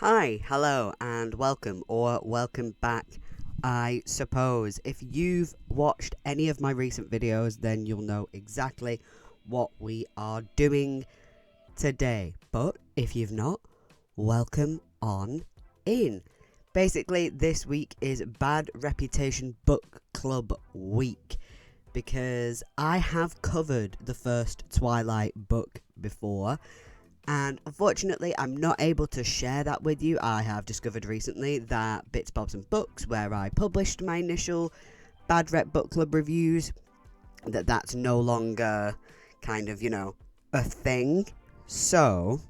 Hi, hello, and welcome, or welcome back, I suppose. If you've watched any of my recent videos, then you'll know exactly what we are doing today. But if you've not, welcome on in. Basically, this week is Bad Reputation Book Club week, because I have covered the first Twilight book before, and unfortunately, I'm not able to share that with you. I have discovered recently that Bits, Bobs and Books, where I published my initial Bad Rep Book Club reviews, that's no longer kind of, a thing. So,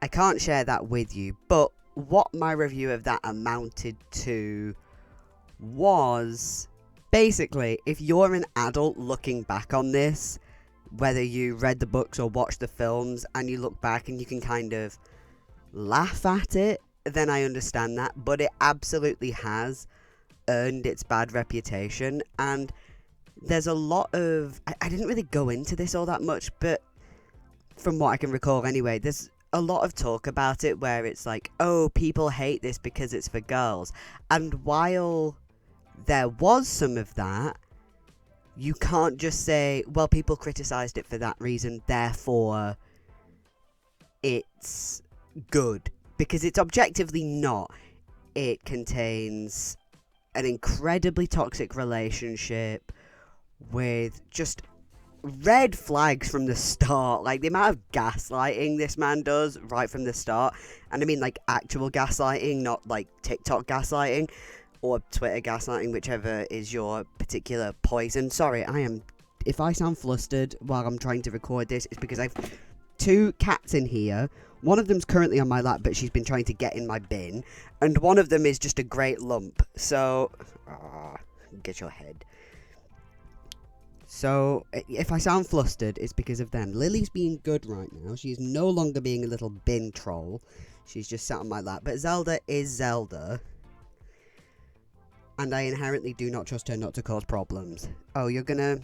I can't share that with you. But what my review of that amounted to was basically, if you're an adult looking back on this, whether you read the books or watched the films, and you look back and you can kind of laugh at it, then I understand that. But it absolutely has earned its bad reputation, and there's a lot of... I didn't really go into this all that much, but from what I can recall anyway, there's a lot of talk about it where it's like, oh, people hate this because it's for girls. And while there was some of that, you can't just say, well, people criticised it for that reason, therefore it's good. Because it's objectively not. It contains an incredibly toxic relationship with just red flags from the start. Like, the amount of gaslighting this man does right from the start. And I mean, like, actual gaslighting, not, like, TikTok gaslighting. Or Twitter gaslighting, whichever is your particular poison. Sorry, if I sound flustered while I'm trying to record this, it's because I've two cats in here. One of them's currently on my lap, but she's been trying to get in my bin. And one of them is just a great lump. So, get your head. So, if I sound flustered, it's because of them. Lily's being good right now. She's no longer being a little bin troll. She's just sat on my lap. But Zelda is Zelda. And I inherently do not trust her not to cause problems. Oh, you're gonna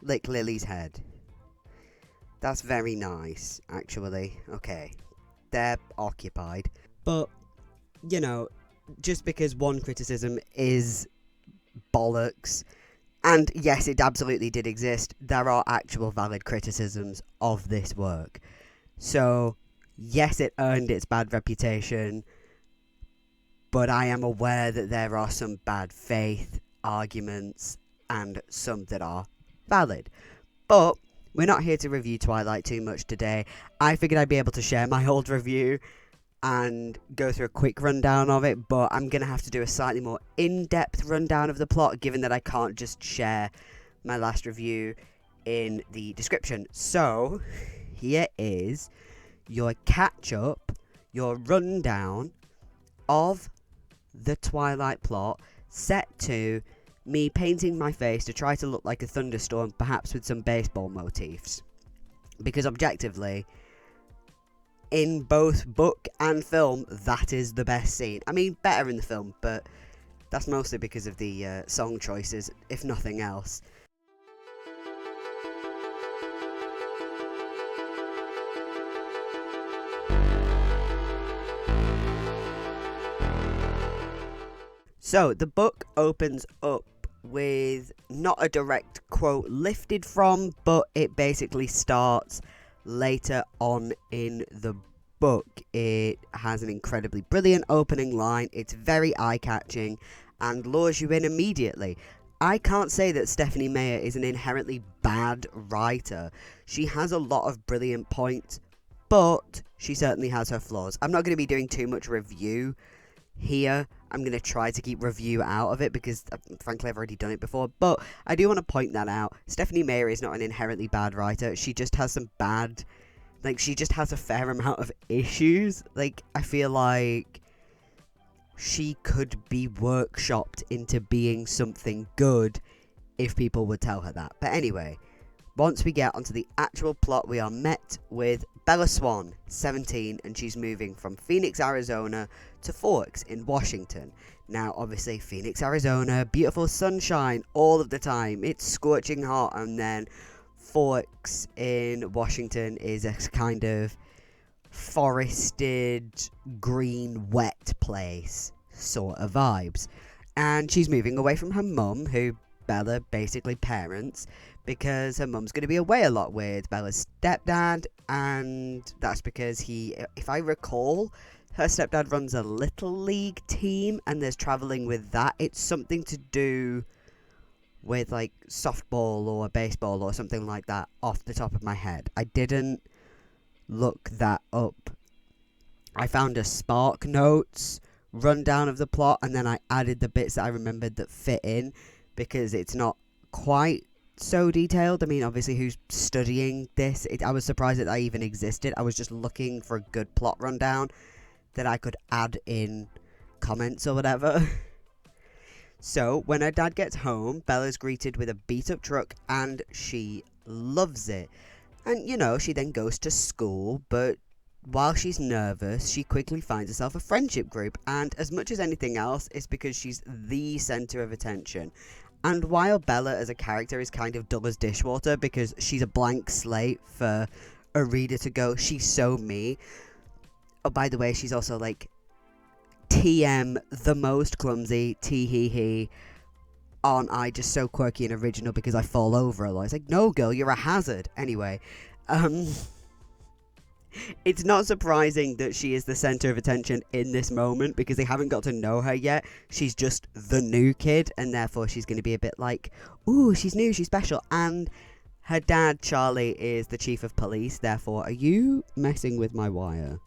lick Lily's head. That's very nice, actually. Okay. They're occupied. But, just because one criticism is bollocks, and yes, it absolutely did exist, there are actual valid criticisms of this work. So, yes, it earned its bad reputation, but I am aware that there are some bad faith arguments and some that are valid. But we're not here to review Twilight too much today. I figured I'd be able to share my old review and go through a quick rundown of it, but I'm going to have to do a slightly more in-depth rundown of the plot, given that I can't just share my last review in the description. So, here is your catch-up, your rundown of the Twilight plot, set to me painting my face to try to look like a thunderstorm, perhaps with some baseball motifs. Because objectively, in both book and film, that is the best scene. I mean, better in the film, but that's mostly because of the song choices, if nothing else. So, the book opens up with not a direct quote lifted from, but it basically starts later on in the book. It has an incredibly brilliant opening line, it's very eye-catching, and lures you in immediately. I can't say that Stephanie Meyer is an inherently bad writer. She has a lot of brilliant points, but she certainly has her flaws. I'm not going to be doing too much review here. I'm going to try to keep review out of it because, frankly, I've already done it before. But I do want to point that out. Stephanie Meyer is not an inherently bad writer. She just has some bad... she just has a fair amount of issues. I feel like she could be workshopped into being something good if people would tell her that. But anyway, once we get onto the actual plot, we are met with Bella Swan, 17, and she's moving from Phoenix, Arizona to Forks in Washington. Now, obviously, Phoenix, Arizona, beautiful sunshine all of the time. It's scorching hot, and then Forks in Washington is a kind of forested, green, wet place sort of vibes. And she's moving away from her mum, who Bella basically parents, because her mum's going to be away a lot with Bella's stepdad, and that's because he, if I recall, her stepdad runs a little league team, and there's travelling with that. It's something to do with like softball or baseball or something like that off the top of my head. I didn't look that up. I found a Spark Notes rundown of the plot, and then I added the bits that I remembered that fit in, because it's not quite so detailed. I mean, obviously, who's studying this? I was surprised that that even existed. I was just looking for a good plot rundown that I could add in comments or whatever. So, when her dad gets home, Bella's greeted with a beat-up truck, and she loves it. And, you know, she then goes to school, but while she's nervous, she quickly finds herself a friendship group, and as much as anything else, it's because she's the centre of attention. And while Bella as a character is kind of dull as dishwater, because she's a blank slate for a reader to go, she's so me. Oh, by the way, she's also like TM, the most clumsy, tee-hee-hee. Aren't I just so quirky and original because I fall over a lot? It's like, no girl, you're a hazard. Anyway, it's not surprising that she is the centre of attention in this moment, because they haven't got to know her yet. She's just the new kid, and therefore she's going to be a bit like, ooh, she's new, she's special. And her dad, Charlie, is the chief of police, therefore, are you messing with my wire?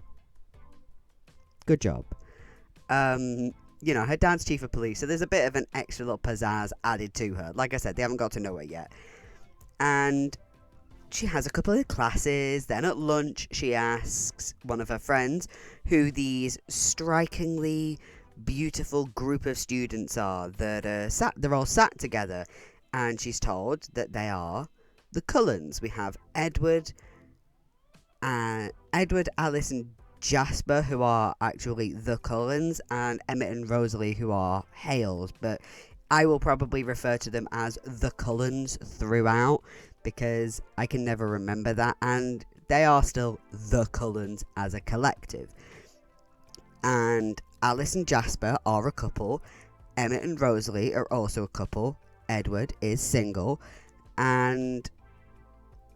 Good job. You know, her dad's chief of police, so there's a bit of an extra little pizzazz added to her. Like I said, they haven't got to know her yet. And she has a couple of classes. Then at lunch, she asks one of her friends who these strikingly beautiful group of students are that are they're all sat together. And she's told that they are the Cullens. We have Edward, Alice, and Jasper, who are actually the Cullens, and Emmett and Rosalie, who are Hales, but I will probably refer to them as the Cullens throughout, because I can never remember that, and they are still the Cullens as a collective. And Alice and Jasper are a couple, Emmett and Rosalie are also a couple, Edward is single, and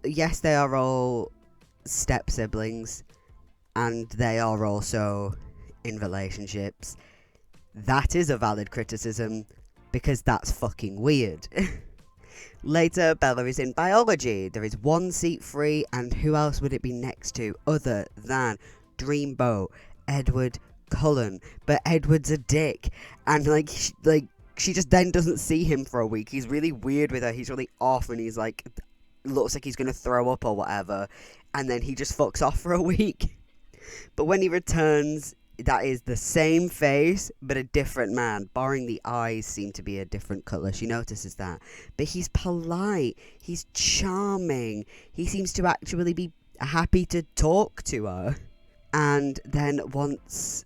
yes, they are all step siblings, and they are also in relationships. That is a valid criticism, because that's fucking weird. Later, Bella is in biology. There is one seat free, and who else would it be next to other than Dreamboat, Edward Cullen? But Edward's a dick, and she just then doesn't see him for a week. He's really weird with her. He's really off, and he's like, looks like he's gonna throw up or whatever, and then he just fucks off for a week. But when he returns, that is the same face, but a different man. Barring the eyes seem to be a different colour. She notices that. But he's polite. He's charming. He seems to actually be happy to talk to her. And then once,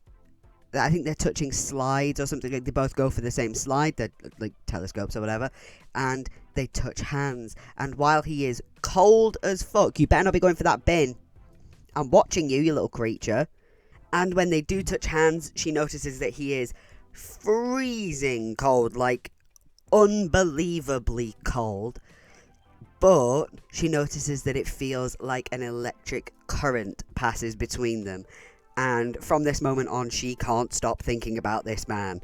I think they're touching slides or something. Like, they both go for the same slide. They're like telescopes or whatever. And they touch hands. And while he is cold as fuck, you better not be going for that bin. I'm watching you, you little creature. And when they do touch hands, she notices that he is freezing cold, like unbelievably cold. But she notices that it feels like an electric current passes between them. And from this moment on, she can't stop thinking about this man.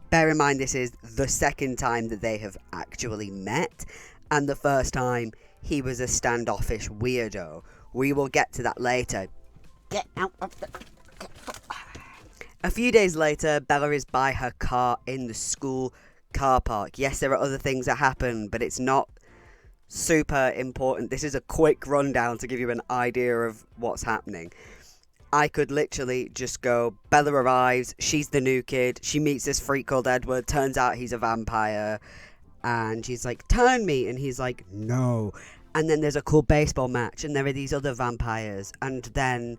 Bear in mind, this is the second time that they have actually met. And the first time, he was a standoffish weirdo. We will get to that later. Get out of the... A few days later, Bella is by her car in the school car park. Yes, there are other things that happen, but it's not super important. This is a quick rundown to give you an idea of what's happening. I could literally just go, Bella arrives, she's the new kid, she meets this freak called Edward, turns out he's a vampire, and she's like, turn me, and he's like, no. And then there's a cool baseball match, and there are these other vampires, and then,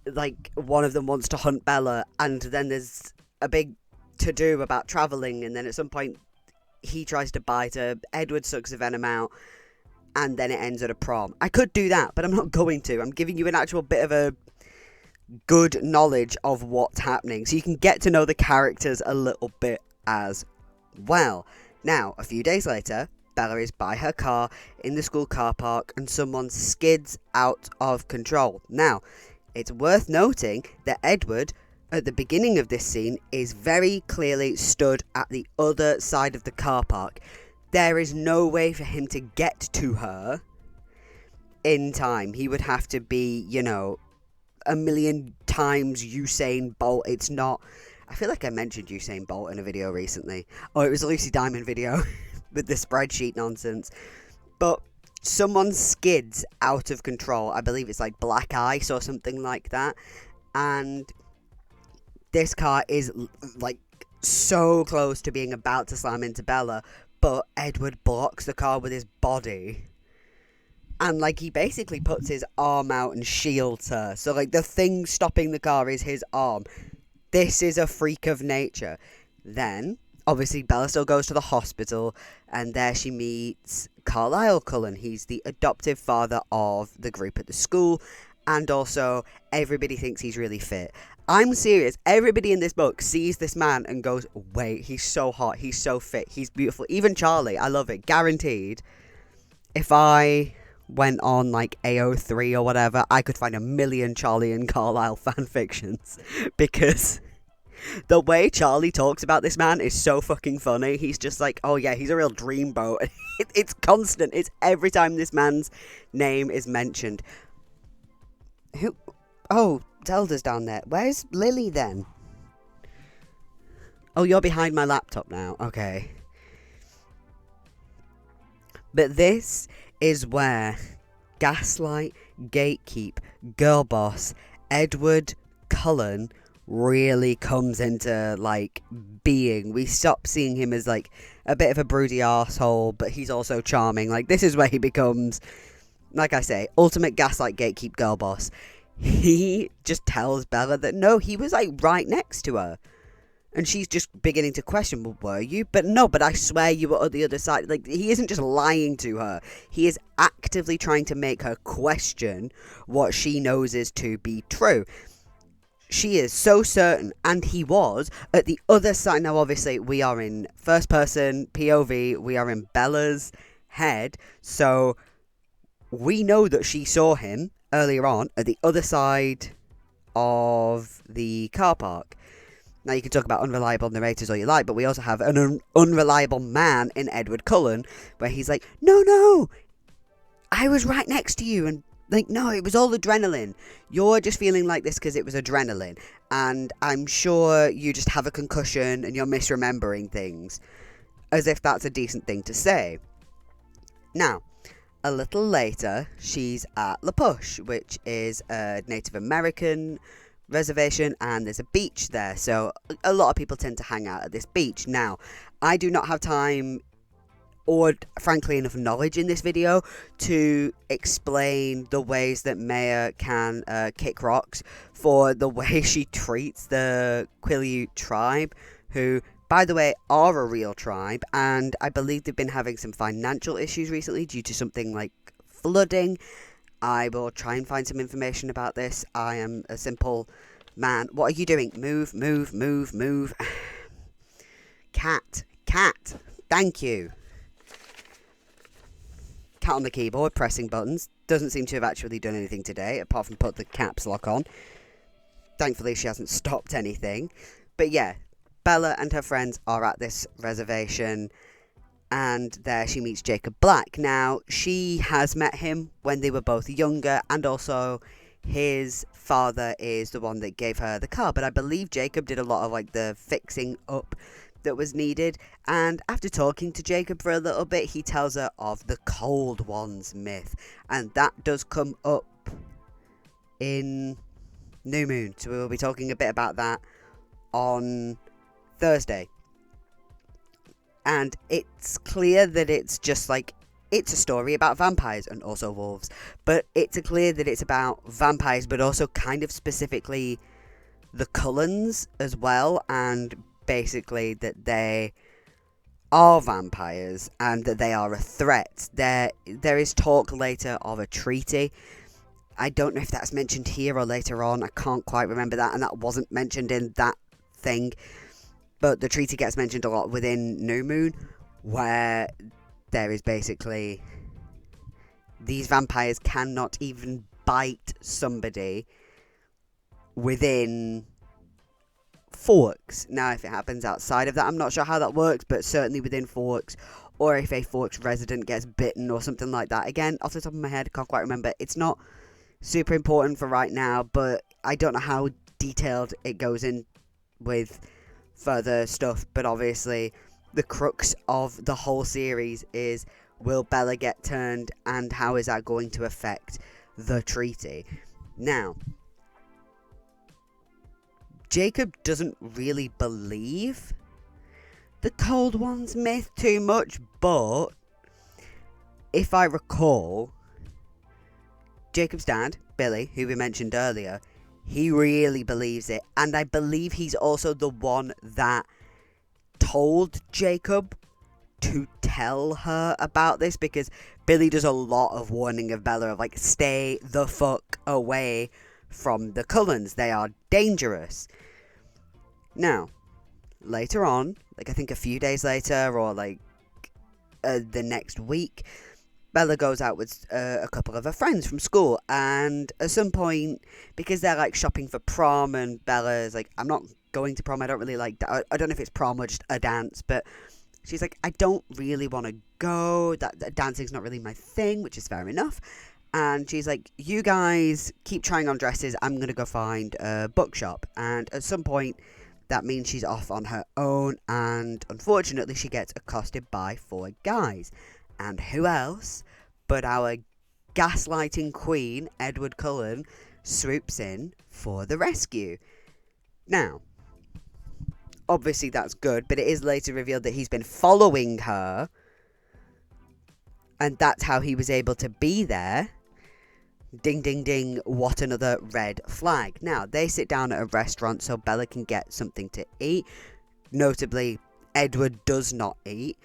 like, one of them wants to hunt Bella, and then there's a big to-do about travelling, and then at some point, he tries to bite her, Edward sucks the venom out, and then it ends at a prom. I could do that, but I'm not going to. I'm giving you an actual bit of a good knowledge of what's happening, so you can get to know the characters a little bit as well. Now, a few days later, Bella is by her car in the school car park, and someone skids out of control. Now, it's worth noting that Edward, at the beginning of this scene, is very clearly stood at the other side of the car park. There is no way for him to get to her in time. He would have to be, you know, a million times Usain Bolt. It's not... I feel like I mentioned Usain Bolt in a video recently. Oh, it was a Lucy Diamond video with the spreadsheet nonsense. But someone skids out of control. I believe it's like black ice or something like that. And this car is like so close to being about to slam into Bella, but Edward blocks the car with his body. And, like, he basically puts his arm out and shields her. So, like, the thing stopping the car is his arm. This is a freak of nature. Then, obviously, Bella still goes to the hospital, and there she meets Carlisle Cullen. He's the adoptive father of the group at the school, and also, everybody thinks he's really fit. I'm serious. Everybody in this book sees this man and goes, wait, he's so hot, he's so fit, he's beautiful. Even Charlie, I love it. Guaranteed. If I went on, like, AO3 or whatever, I could find a million Charlie and Carlisle fanfictions. Because the way Charlie talks about this man is so fucking funny. He's just like, oh yeah, he's a real dreamboat. It's constant. It's every time this man's name is mentioned. Who? Oh, Zelda's down there. Where's Lily then? Oh, you're behind my laptop now. Okay. But this is where gaslight, gatekeep, girl boss, Edward Cullen really comes into, like, being. We stop seeing him as, like, a bit of a broody arsehole, but he's also charming. Like, this is where he becomes, like I say, ultimate gaslight, gatekeep, girl boss. He just tells Bella that, no, he was, like, right next to her. And she's just beginning to question, well, were you? But no, but I swear you were on the other side. Like, he isn't just lying to her. He is actively trying to make her question what she knows is to be true. She is so certain, and he was, at the other side. Now, obviously, we are in first person, POV. We are in Bella's head. So, we know that she saw him earlier on at the other side of the car park. Now, you can talk about unreliable narrators all you like, but we also have an unreliable man in Edward Cullen, where he's like, no, I was right next to you, and, like, no, it was all adrenaline. You're just feeling like this because it was adrenaline, and I'm sure you just have a concussion and you're misremembering things, as if that's a decent thing to say. Now, a little later, she's at La Push, which is a Native American reservation, and there's a beach there, so a lot of people tend to hang out at this beach. Now, I do not have time or, frankly, enough knowledge in this video to explain the ways that Maya can kick rocks for the way she treats the Quileute tribe, who, by the way, are a real tribe, and I believe they've been having some financial issues recently due to something like flooding. I will try and find some information about this. I am a simple man. What are you doing? Move. Cat. Thank you. Cat on the keyboard, pressing buttons. Doesn't seem to have actually done anything today, apart from put the caps lock on. Thankfully, she hasn't stopped anything. But yeah, Bella and her friends are at this reservation, and there she meets Jacob Black. Now, she has met him when they were both younger, and also his father is the one that gave her the car. But I believe Jacob did a lot of, like, the fixing up that was needed. And after talking to Jacob for a little bit, he tells her of the Cold Ones myth. And that does come up in New Moon. So we will be talking a bit about that on Thursday. And it's clear that it's just, like, it's a story about vampires and also wolves. But it's clear that it's about vampires, but also kind of specifically the Cullens as well. And basically that they are vampires and that they are a threat. There is talk later of a treaty. I don't know if that's mentioned here or later on. I can't quite remember that, and that wasn't mentioned in that thing. But the treaty gets mentioned a lot within New Moon, where there is basically these vampires cannot even bite somebody within forks. Now, if it happens outside of that, I'm not sure how that works, but certainly within forks, or if a forks resident gets bitten or something like that. Again, off the top of my head, I can't quite remember. It's not super important for right now, but I don't know how detailed it goes in with further stuff. But obviously, the crux of the whole series is, will Bella get turned, and how is that going to affect the treaty? Now, Jacob doesn't really believe the Cold One's myth too much, but if I recall, Jacob's dad, Billy, who we mentioned earlier, he really believes it, and I believe he's also the one that told Jacob to tell her about this, because Billy does a lot of warning of Bella of like, stay the fuck away from the Cullens, they are dangerous. Now, later on, like I think a few days later, or like the next week, Bella goes out with a couple of her friends from school, and at some point, because they're like shopping for prom, and Bella's like, I'm not going to prom, I don't really like, I don't know if it's prom or just a dance, but she's like, I don't really want to go, that dancing's not really my thing, which is fair enough. And she's like, you guys keep trying on dresses, I'm going to go find a bookshop. And at some point, that means she's off on her own, and unfortunately she gets accosted by 4 guys. And who else but our gaslighting queen, Edward Cullen, swoops in for the rescue. Now, obviously that's good, but it is later revealed that he's been following her, and that's how he was able to be there. Ding, ding, ding, what another red flag. Now, they sit down at a restaurant so Bella can get something to eat. Notably, Edward does not eat,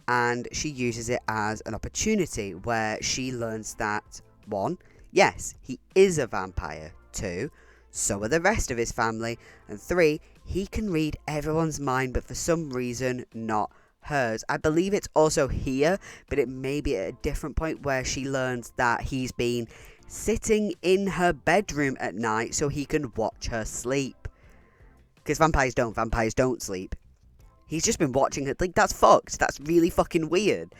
and she uses it as an opportunity where she learns that, 1, yes, he is a vampire. 2, so are the rest of his family. And 3, he can read everyone's mind, but for some reason, not hers. I believe it's also here, but it may be at a different point where she learns that he's been sitting in her bedroom at night so he can watch her sleep. Because vampires don't sleep. He's just been watching her. Like, that's fucked. That's really fucking weird.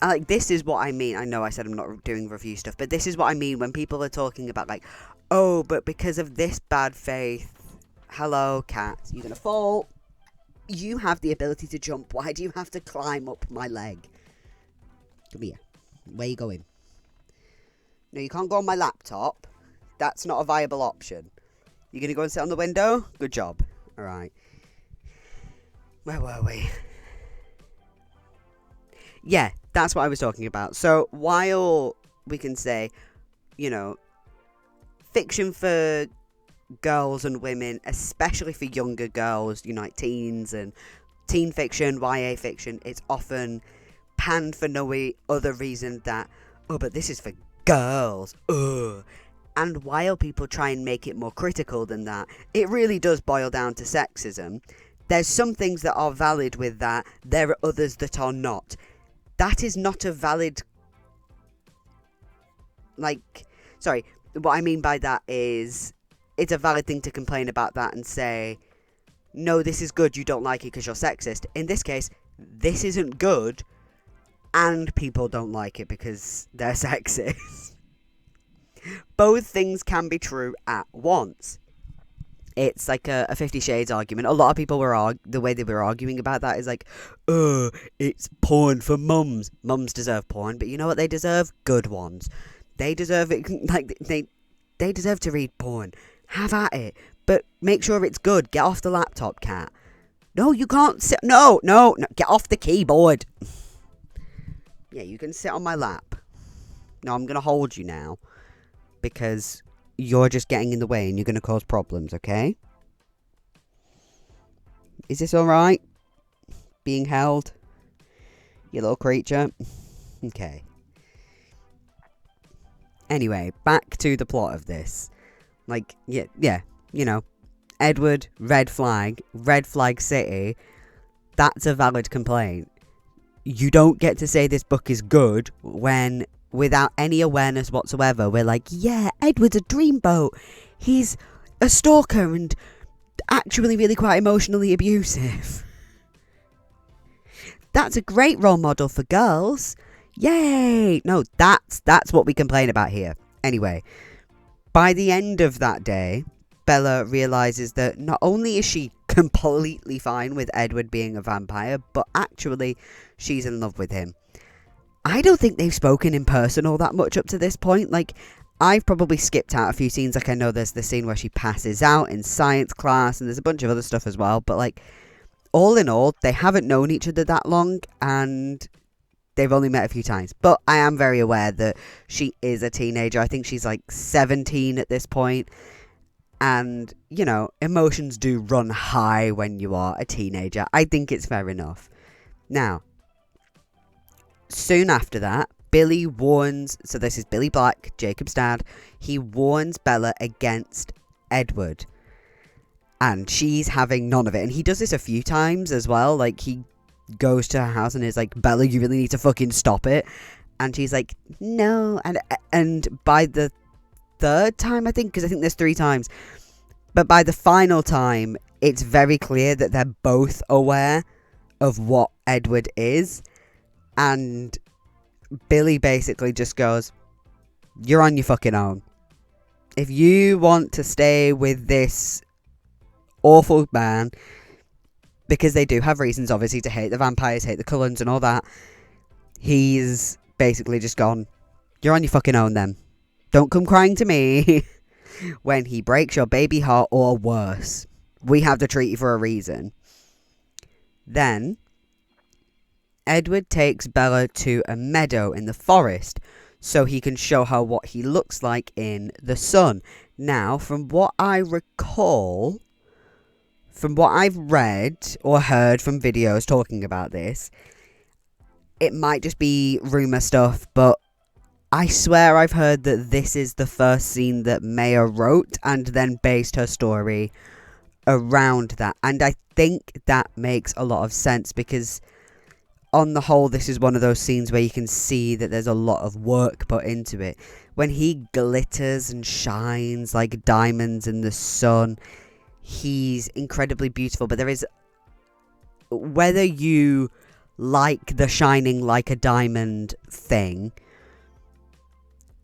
And, like, this is what I mean. I know I said I'm not doing review stuff, but this is what I mean when people are talking about, like, oh, but because of this bad faith. Hello, cat. You're gonna fall. You have the ability to jump. Why do you have to climb up my leg? Come here. Where are you going? No, you can't go on my laptop. That's not a viable option. You're gonna go and sit on the window? Good job. Alright. Where were we? Yeah, that's what I was talking about. So, while we can say, you know, fiction for girls and women, especially for younger girls, you know, like teens and teen fiction, YA fiction, it's often panned for no other reason that, oh, but this is for girls. Ugh. And while people try and make it more critical than that, it really does boil down to sexism. There's some things that are valid with that, there are others that are not. That is not a valid, like, sorry, what I mean by that is, it's a valid thing to complain about that and say, no, this is good, you don't like it because you're sexist. In this case, this isn't good, and people don't like it because they're sexist. Both things can be true at once. It's like a 50 Shades argument. A lot of people were the way they were arguing about that is like, it's porn for mums. Mums deserve porn, but you know what they deserve? Good ones. They deserve it, like, they deserve to read porn. Have at it. But make sure it's good. Get off the laptop, cat. No, you can't sit. No. Get off the keyboard. Yeah, you can sit on my lap. No, I'm going to hold you now. Because you're just getting in the way and you're going to cause problems, okay? Is this alright? Being held? you little creature. Okay. Anyway, back to the plot of this. Like, yeah, you know, Edward, red flag city, that's a valid complaint. You don't get to say this book is good when, without any awareness whatsoever, we're like, yeah, Edward's a dreamboat. He's a stalker and actually really quite emotionally abusive. That's a great role model for girls. Yay! No, that's what we complain about here. Anyway, by the end of that day, Bella realises that not only is she completely fine with Edward being a vampire, but actually she's in love with him. I don't think they've spoken in person all that much up to this point. Like, I've probably skipped out a few scenes. Like, I know there's the scene where she passes out in science class, and there's a bunch of other stuff as well. But, like, all in all, they haven't known each other that long, and they've only met a few times. But I am very aware that she is a teenager. I think she's, like, 17 at this point. And, you know, emotions do run high when you are a teenager. I think it's fair enough. Now, soon after that, Billy warns, so this is Billy Black, Jacob's dad, he warns Bella against Edward. And she's having none of it. And he does this a few times as well. Like, he goes to her house and is like, Bella, you really need to fucking stop it. And she's like, no. And by the third time, I think, because I think there's 3 times. But by the final time, it's very clear that they're both aware of what Edward is. And Billy basically just goes, you're on your fucking own. If you want to stay with this awful man, because they do have reasons, obviously, to hate the vampires, hate the Cullens and all that, he's basically just gone, you're on your fucking own then. Don't come crying to me when he breaks your baby heart or worse. We have to treat you for a reason. Then Edward takes Bella to a meadow in the forest so he can show her what he looks like in the sun. Now, from what I recall, from what I've read or heard from videos talking about this, it might just be rumour stuff, but I swear I've heard that this is the first scene that Maya wrote and then based her story around that. And I think that makes a lot of sense because on the whole, this is one of those scenes where you can see that there's a lot of work put into it. When he glitters and shines like diamonds in the sun, he's incredibly beautiful. But there is, whether you like the shining like a diamond thing,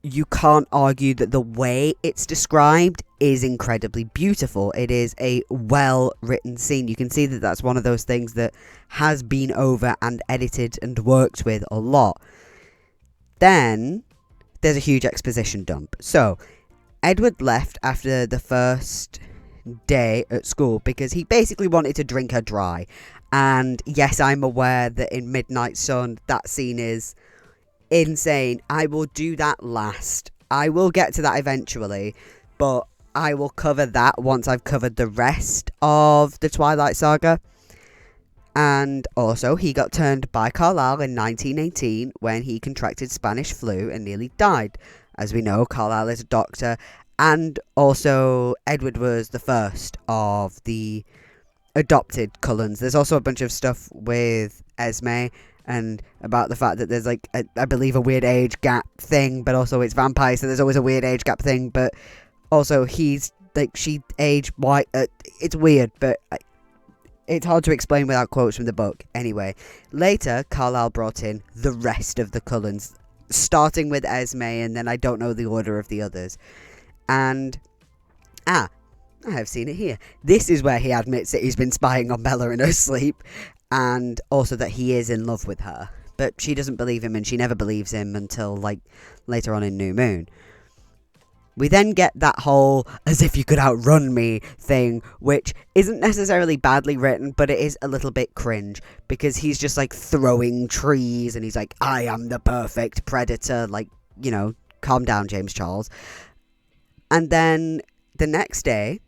you can't argue that the way it's described is incredibly beautiful. It is a well-written scene. You can see that that's one of those things that has been over and edited and worked with a lot. Then there's a huge exposition dump. So Edward left after the first day at school because he basically wanted to drink her dry. And yes, I'm aware that in Midnight Sun, that scene is insane. I will do that last. I will get to that eventually, but I will cover that once I've covered the rest of the Twilight Saga. And also, he got turned by Carlisle in 1918 when he contracted Spanish flu and nearly died. As we know, Carlisle is a doctor, and also Edward was the first of the adopted Cullens. There's also a bunch of stuff with Esme and about the fact that there's like I believe a weird age gap thing, but also it's vampires, so there's always a weird age gap thing. But also he's like, she aged white. It's weird, but it's hard to explain without quotes from the book. Anyway, later Carlisle brought in the rest of the Cullens, starting with Esme, and then I don't know the order of the others. And I have seen it here. This is where he admits that he's been spying on Bella in her sleep, and also that he is in love with her. But she doesn't believe him, and she never believes him until, like, later on in New Moon. We then get that whole as if you could outrun me thing, which isn't necessarily badly written, but it is a little bit cringe, because he's just, like, throwing trees, and he's like, I am the perfect predator, like, you know, calm down, James Charles. And then the next day,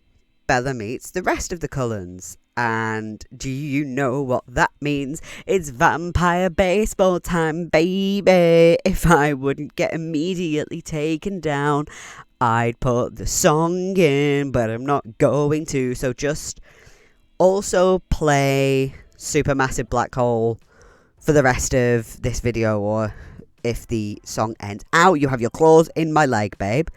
Bella meets the rest of the Cullens, And do you know what that means? It's vampire baseball time, baby. If I wouldn't get immediately taken down, I'd put the song in, but I'm not going to. So just also play Supermassive Black Hole for the rest of this video, or if the song ends. Ow, you have your claws in my leg, babe.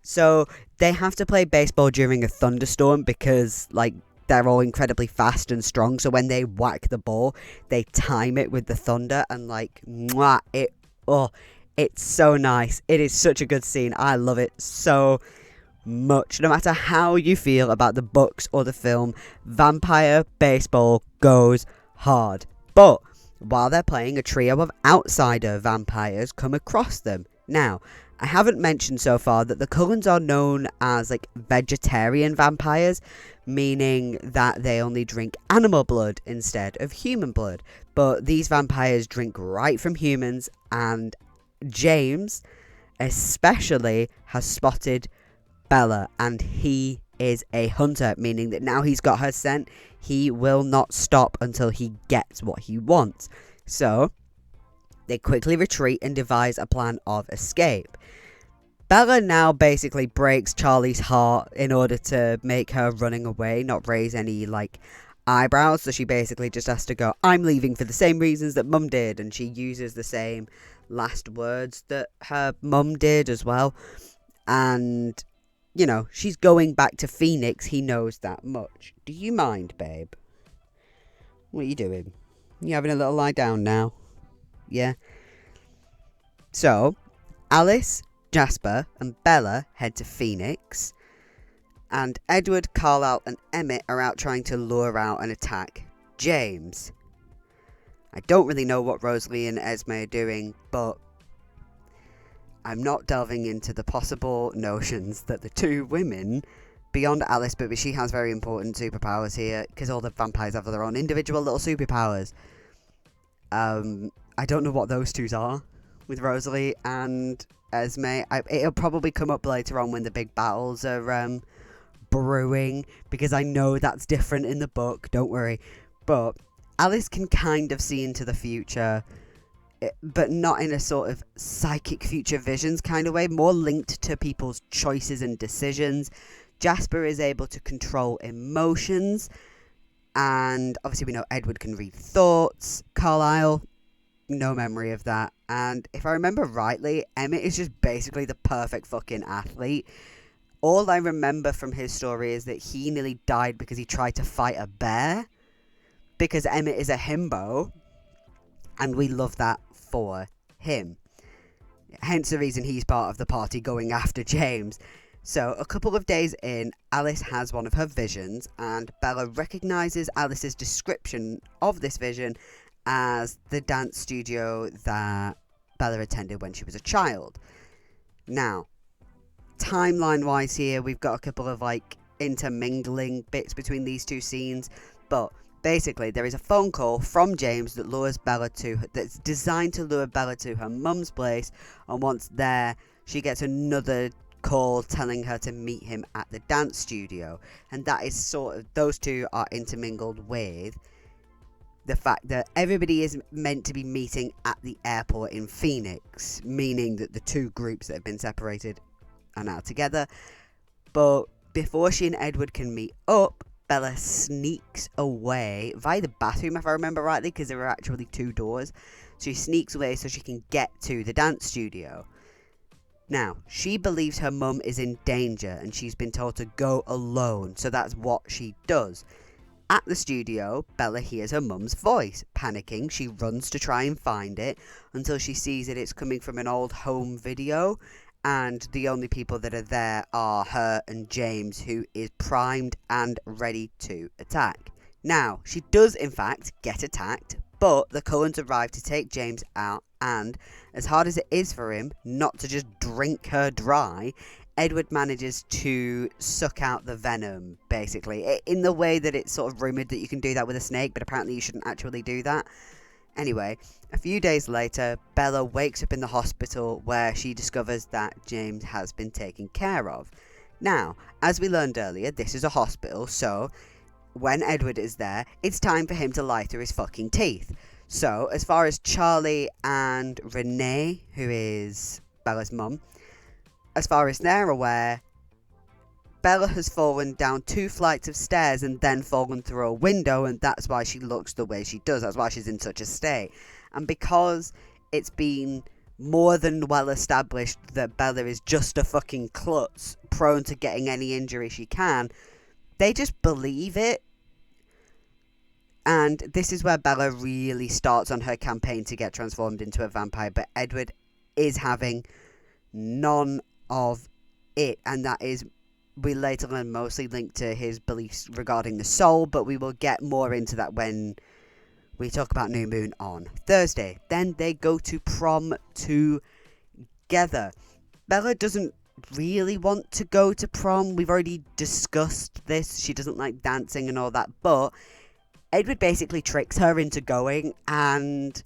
So they have to play baseball during a thunderstorm because, like, they're all incredibly fast and strong. So when they whack the ball, they time it with the thunder, and like, mwah, it's so nice. It is such a good scene. I love it so much. No matter how you feel about the books or the film, vampire baseball goes hard. But while they're playing, a trio of outsider vampires come across them. Now, I haven't mentioned so far that the Cullens are known as like vegetarian vampires, meaning that they only drink animal blood instead of human blood. But these vampires drink right from humans, and James especially has spotted Bella, and he is a hunter, meaning that now he's got her scent, he will not stop until he gets what he wants. So they quickly retreat and devise a plan of escape. Bella now basically breaks Charlie's heart in order to make her running away not raise any like eyebrows, so she basically just has to go, I'm leaving for the same reasons that Mum did, and she uses the same last words that her mum did as well. And you know, she's going back to Phoenix, he knows that much. Do you mind, babe? What are you doing? You having a little lie down now? Yeah? So, Alice, Jasper and Bella head to Phoenix, and Edward, Carlisle and Emmett are out trying to lure out and attack James. I don't really know what Rosalie and Esme are doing, but I'm not delving into the possible notions that the two women, beyond Alice, but she has very important superpowers here, because all the vampires have their own individual little superpowers. I don't know what those twos are with Rosalie and Esme. It'll probably come up later on when the big battles are brewing, because I know that's different in the book, don't worry. But Alice can kind of see into the future, but not in a sort of psychic future visions kind of way, more linked to people's choices and decisions. Jasper is able to control emotions, and obviously we know Edward can read thoughts. Carlisle, no memory of that. And if I remember rightly, Emmett is just basically the perfect fucking athlete. All I remember from his story is that he nearly died because he tried to fight a bear, because Emmett is a himbo, and we love that for him. Hence the reason he's part of the party going after James. So a couple of days in, Alice has one of her visions, and Bella recognises Alice's description of this vision as the dance studio that Bella attended when she was a child. Now, timeline wise here, we've got a couple of like intermingling bits between these two scenes, but basically, there is a phone call from James that that's designed to lure Bella to her mum's place, and once there, she gets another call telling her to meet him at the dance studio, and that is sort of, those two are intermingled with the fact that everybody is meant to be meeting at the airport in Phoenix, meaning that the two groups that have been separated are now together. But before she and Edward can meet up, Bella sneaks away via the bathroom, if I remember rightly, because there are actually two doors. She sneaks away so she can get to the dance studio. Now, she believes her mum is in danger and she's been told to go alone, so that's what she does. At the studio, Bella hears her mum's voice. Panicking, she runs to try and find it until she sees that it's coming from an old home video, and the only people that are there are her and James, who is primed and ready to attack. Now, she does in fact get attacked, but the Cullens arrive to take James out, and as hard as it is for him not to just drink her dry, Edward manages to suck out the venom, basically, in the way that it's sort of rumoured that you can do that with a snake, but apparently you shouldn't actually do that. Anyway, a few days later, Bella wakes up in the hospital where she discovers that James has been taken care of. Now, as we learned earlier, this is a hospital, so when Edward is there, it's time for him to lie through his fucking teeth. So, as far as Charlie and Renee, who is Bella's mum, as far as they're aware, Bella has fallen down 2 flights of stairs and then fallen through a window, and that's why she looks the way she does. That's why she's in such a state. And because it's been more than well established that Bella is just a fucking klutz, prone to getting any injury she can, they just believe it. And this is where Bella really starts on her campaign to get transformed into a vampire, but Edward is having none of it, and that is, we later learn, mostly linked to his beliefs regarding the soul, but we will get more into that when we talk about New Moon on Thursday. Then they go to prom together. Bella doesn't really want to go to prom. We've already discussed this. She doesn't like dancing and all that, but Edward basically tricks her into going, and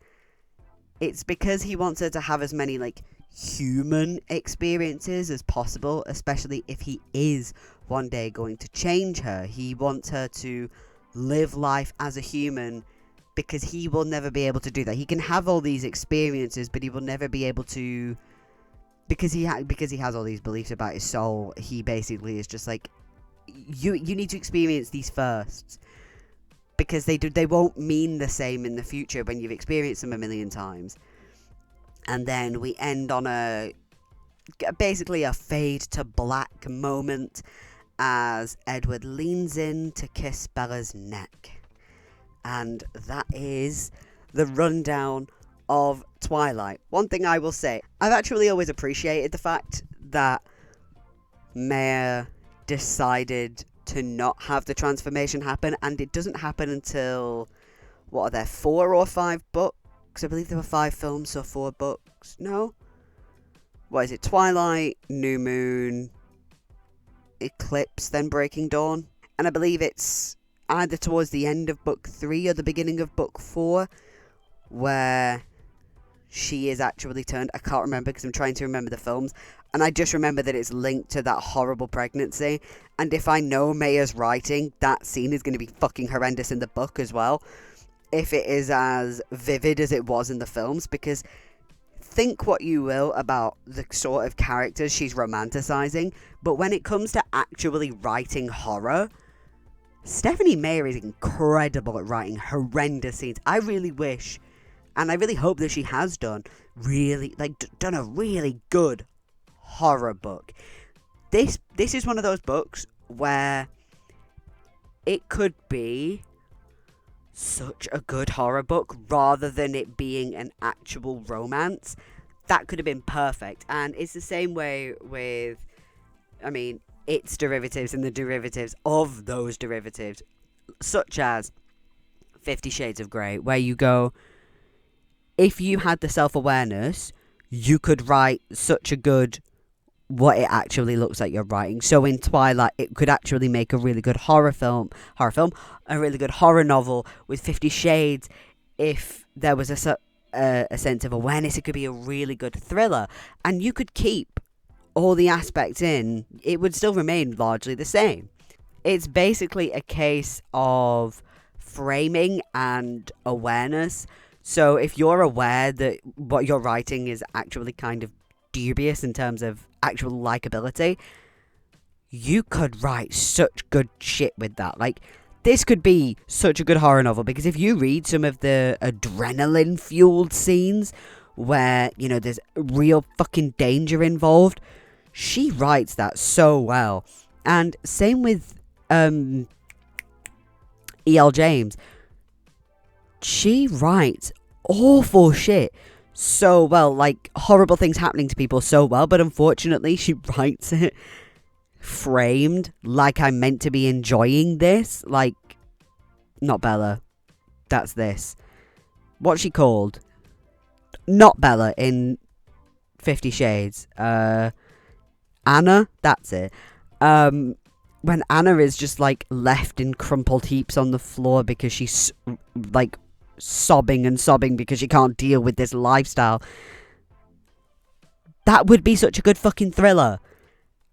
it's because he wants her to have as many, like, human experiences as possible, especially if he is one day going to change her. He wants her to live life as a human, because he will never be able to do that. He can have all these experiences, but he will never be able to, because he has all these beliefs about his soul. He basically is just like, you need to experience these first, because they won't mean the same in the future when you've experienced them a million times. And then we end on basically a fade to black moment as Edward leans in to kiss Bella's neck. And that is the rundown of Twilight. One thing I will say, I've actually always appreciated the fact that Maya decided to not have the transformation happen, and it doesn't happen until, what are there, 4 or 5 books? I believe there were 5 films, so 4 books. No? What is it? Twilight, New Moon, Eclipse, then Breaking Dawn. And I believe it's either towards the end of book 3 or the beginning of book 4 where she is actually turned. I can't remember because I'm trying to remember the films. And I just remember that it's linked to that horrible pregnancy. And if I know Maya's writing, that scene is going to be fucking horrendous in the book as well, if it is as vivid as it was in the films. Because think what you will about the sort of characters she's romanticizing, but when it comes to actually writing horror, Stephanie Meyer is incredible at writing horrendous scenes. I really wish, and I really hope that she has done a really good horror book. This is one of those books where it could be such a good horror book rather than it being an actual romance. That could have been perfect. And it's the same way with, its derivatives and the derivatives of those derivatives, such as 50 Shades of Grey, where you go, if you had the self-awareness, you could write such a good what it actually looks like you're writing. So in Twilight, it could actually make a really good horror film, a really good horror novel. With 50 Shades, if there was a sense of awareness, it could be a really good thriller. And you could keep all the aspects in, it would still remain largely the same. It's basically a case of framing and awareness. So if you're aware that what you're writing is actually kind of dubious in terms of actual likability, you could write such good shit with that. Like, this could be such a good horror novel, because if you read some of the adrenaline fueled scenes where, there's real fucking danger involved, she writes that so well. And same with E.L. James. She writes awful shit so well, like horrible things happening to people so well, but unfortunately she writes it framed like I'm meant to be enjoying this. Like, not Bella, that's this. What's she called? Not Bella in 50 Shades. Anna, that's it. When Anna is just like left in crumpled heaps on the floor because she's like sobbing and sobbing because she can't deal with this lifestyle. That would be such a good fucking thriller.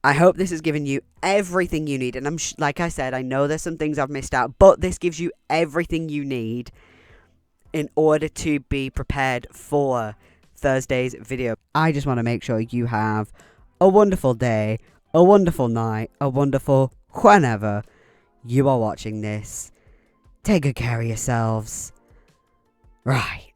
I hope this has given you everything you need. And like I said, I know there's some things I've missed out, but this gives you everything you need in order to be prepared for Thursday's video. I just want to make sure you have a wonderful day, a wonderful night, a wonderful whenever you are watching this. Take good care of yourselves. Right.